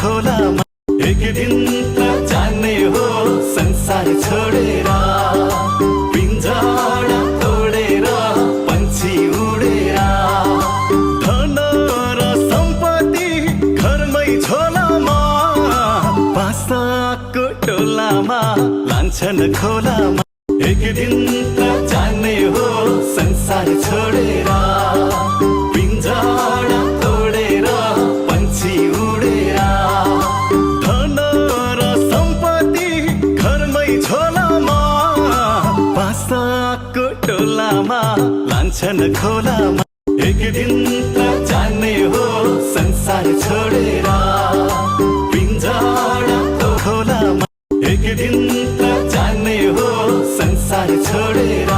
खोलामा एक दिन त जाने हो संसार छोडेर पिंजरा तोडेर पंछी उडेर धन र सम्पत्ति घरमै झोलामा बासाको टोलामा लान्छन् खोलामा एक दिन त जाने हो संसार छोडेर पिंजरा तोडेर पंछी उडेर धन र सम्पत्ति घरमै झोलामा बासाको टोलामा लान्छन् खोलामा एक दिन त जाने हो संसार छोडेर पिंजरा खोलामा एक दिन त जाने हो संसार छोडेर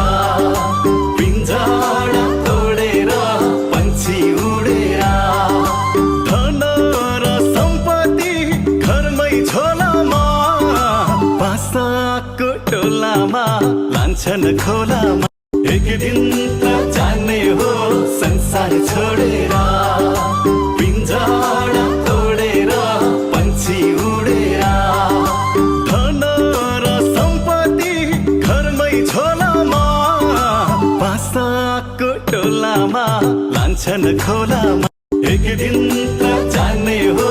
पिंजरा तोडेर पंछी उडेर धन र सम्पत्ति घरमै झोलामा बासाको टोलामा लान्छन् खोलामा एक दिन त जाने हो संसार छोडेर पिंजरा तोडेर पंछी उडेर धन र सम्पत्ति घरमै झोलामा बासाको टोलामा लान्छन् खोलामा एक दिन त जाने हो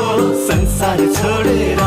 संसार छोडेर